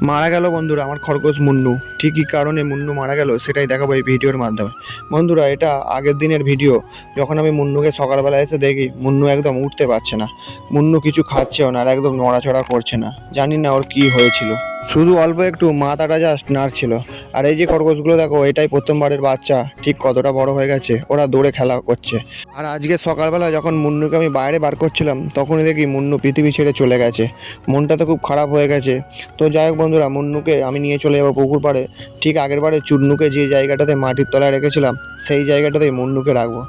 মারা গেল বন্ধুরা আমার খরগোশ মুন্নু। ঠিক কী কারণে মুন্নু মারা গেল সেটাই দেখাবো এই ভিডিওর মাধ্যমে। বন্ধুরা, এটা আগের দিনের ভিডিও। যখন আমি মুন্নুকে সকালবেলা এসে দেখি মুন্নু একদম উঠতে পারছে না, মুন্নু কিছু খাচ্ছেও না আর একদম নড়াচড়া করছে না। জানি না ওর কী হয়েছিল, শুধু অল্প একটু মাথাটা জাস্ট নাড়ছিল। আর এই যে খরগোশগুলো দেখো, এটাই প্রথমবারের বাচ্চা, ঠিক কতটা বড় হয়ে গেছে, ওরা দৌড়ে খেলা করছে। আর আজকে সকালবেলা যখন মুন্নুকে আমি বাইরে বার করছিলাম তখনই দেখি মুন্নু পৃথিবী ছেড়ে চলে গেছে। মনটা তো খুব খারাপ হয়ে গেছে। তো যাই হোক বন্ধুরা, মুন্নুকে আমি নিয়ে চলে যাবো পুকুর পাড়ে। ঠিক আগেরবারে চুন্নুকে যে জায়গাটাতে মাটির তলায় রেখেছিলাম সেই জায়গাটাতেই মুন্নুকে রাখবো,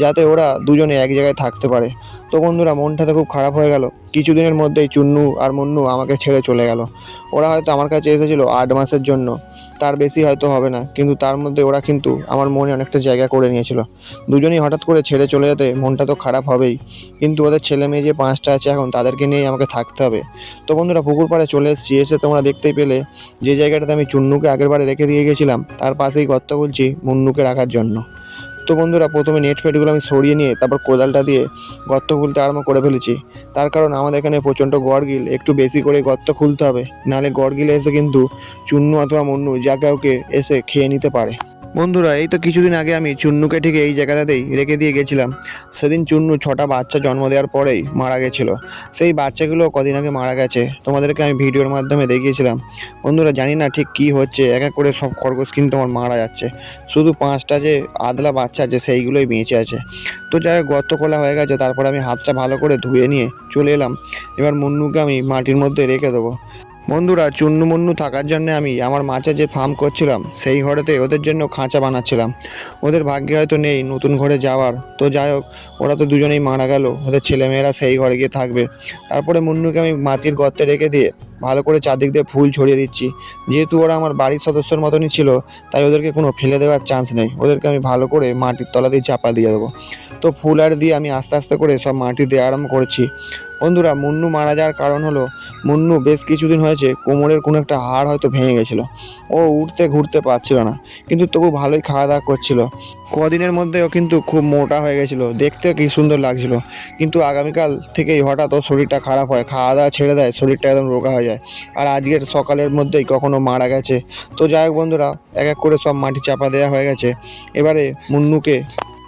যাতে ওরা দুজনে এক জায়গায় থাকতে পারে। তো বন্ধুরা, মনটা তো খুব খারাপ হয়ে গেল। কিছুদিনের মধ্যেই চুন্নু আর মুন্নু আমাকে ছেড়ে চলে গেল। ওরা হয়তো আমার কাছে এসেছিলো 8 মাসের জন্য, তার বেশি হয়তো হবে না, কিন্তু তার মধ্যে ওরা কিন্তু আমার মনে অনেকটা জায়গা করে নিয়েছিল। দুজনেই হঠাৎ করে ছেড়ে চলে যেতে মনটা তো খারাপ হবেই, কিন্তু ওদের ছেলে মেয়ে যে 5টা আছে এখন, তাদেরকে নিয়েই আমাকে থাকতে হবে। তো বন্ধুরা, পুকুর পাড়ে চলে এসেছি। এসে তোমরা দেখতেই পেলে যে জায়গাটাতে আমি চুন্নুকে আগেরবারে রেখে দিয়ে গেছিলাম তার পাশেই গর্ত খুলছি মুন্নুকে রাখার জন্য। তো বন্ধুরা, প্রথমে নেট ফেটগুলো আমি সরিয়ে নিয়ে তারপর কোদালটা দিয়ে গর্ত খুলতে আরম্ভ করে ফেলেছি। তার কারণ আমাদের এখানে প্রচণ্ড গড়গিল, একটু বেশি করে গর্ত খুলতে হবে, নাহলে গড়গিলে এসে কিন্তু চুন্নু অথবা মুন্নু যা কাউকে এসে খেয়ে নিতে পারে। বন্ধুরা, এই তো কিছুদিন আগে আমি চুন্নুকে ঠিক এই জায়গাটাতেই রেখে দিয়ে গেছিলাম। সেদিন চুন্নু 6টা বাচ্চা জন্ম দেওয়ার পরেই মারা গেছিলো। সেই বাচ্চাগুলো কদিন আগে মারা গেছে, তোমাদেরকে আমি ভিডিওর মাধ্যমে দেখিয়েছিলাম। বন্ধুরা, জানি না ঠিক কী হচ্ছে, এক এক করে সব খরগোশ কিন্তু আমার মারা যাচ্ছে। শুধু 5টা যে আদলা বাচ্চা আছে সেইগুলোই বেঁচে আছে। তো যাই হোক, গর্ত খোলা হয়ে গেছে, তারপরে আমি হাতটা ভালো করে ধুয়ে নিয়ে চলে এলাম। এবার মুন্নুকে আমি মাটির মধ্যে রেখে দেবো। বন্ধুরা, চুন্নু মুন্নু থাকার জন্য আমি আমার মাছের যে ফার্ম করছিলাম সেই ঘরেতে ওদের জন্য খাঁচা বানাচ্ছিলাম। ওদের ভাগ্যে হয়তো নেই নতুন ঘরে যাওয়ার। তো যাই হোক, ওরা তো দুজনেই মারা গেল, ওদের ছেলেমেয়েরা সেই ঘরে গিয়ে থাকবে। তারপরে মুন্নুকে আমি মাটির গর্তে রেখে দিয়ে ভালো করে চারদিক দিয়ে ফুল ছড়িয়ে দিচ্ছি। যেহেতু ওরা আমার বাড়ির সদস্যর মতনই ছিল, তাই ওদেরকে কোনো ফেলে দেওয়ার চান্স নেই। ওদেরকে আমি ভালো করে মাটির তলা দিয়ে চাপা দিয়ে দেবো। তো ফুল আর দিয়ে আমি আস্তে আস্তে করে সব মাটি দিয়ে আরম্ভ করছি। বন্ধুরা, মুন্নু মারা যাওয়ার কারণ হলো, মুন্নু বেশ কিছুদিন হয়েছে কোমরের কোনো একটা হাড় হয়তো ভেঙে গেছিলো। ও উঠতে ঘুরতে পারছিল না, কিন্তু তবু ভালোই খাওয়া দাওয়া করছিল। কদিনের মধ্যে ও কিন্তু খুব মোটা হয়ে গেছিলো, দেখতেও কি সুন্দর লাগছিল। কিন্তু আগামীকাল থেকেই হঠাৎ ওর শরীরটা খারাপ হয়, খাওয়া দাওয়া ছেড়ে দেয়, শরীরটা একদম রোগা হয়ে যায়। আর আজকের সকালের মধ্যেই কখনো মারা গেছে। তো যাই হোক বন্ধুরা, এক এক করে সব মাটি চাপা দেওয়া হয়ে গেছে। এবারে মুন্নুকে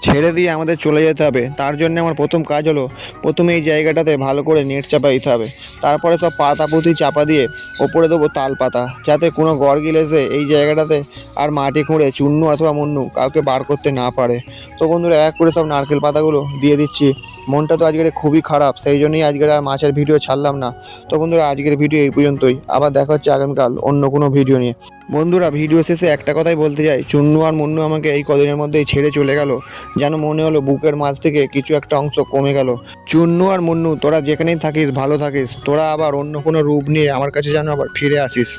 ছেড়ে দিয়ে আমাদের চলে যেতে হবে। তার জন্য আমার প্রথম কাজ হলো, প্রথমে এই জায়গাটাতে ভালো করে নেট চাপা দিতে হবে। তারপরে সব পাতা পুঁতি চাপা দিয়ে ওপরে দেবো তাল পাতা, যাতে কোনো গড়গিল এসে এই জায়গাটাতে আর মাটি খুঁড়ে চুন্নু অথবা মুন্নু কাউকে বার করতে না পারে। তো বন্ধুরা, এক করে সব নারকেল পাতাগুলো দিয়ে দিচ্ছি। মনটা তো আজকের খুবই খারাপ, সেই জন্যই আজকের আর মাছের ভিডিও ছাড়লাম না। তো বন্ধুরা, আজকের ভিডিও এই পর্যন্তই। আবার দেখা হচ্ছে আগামীকাল অন্য কোনো ভিডিও নিয়ে। বন্ধুরা, ভিডিও শেষে একটা কথাই বলতে চাই, চুন্নু আর মুন্নু আমাকে এই কদিনের মধ্যেই ছেড়ে চলে গেল। যেন মনে হলো বুকের মাঝ থেকে কিছু একটা অংশ কমে গেল। চুন্নু আর মুন্নু, তোরা যেখানেই থাকিস ভালো থাকিস। তোরা আবার অন্য কোনো রূপ নিয়ে আমার কাছে যেন আবার ফিরে আসিস।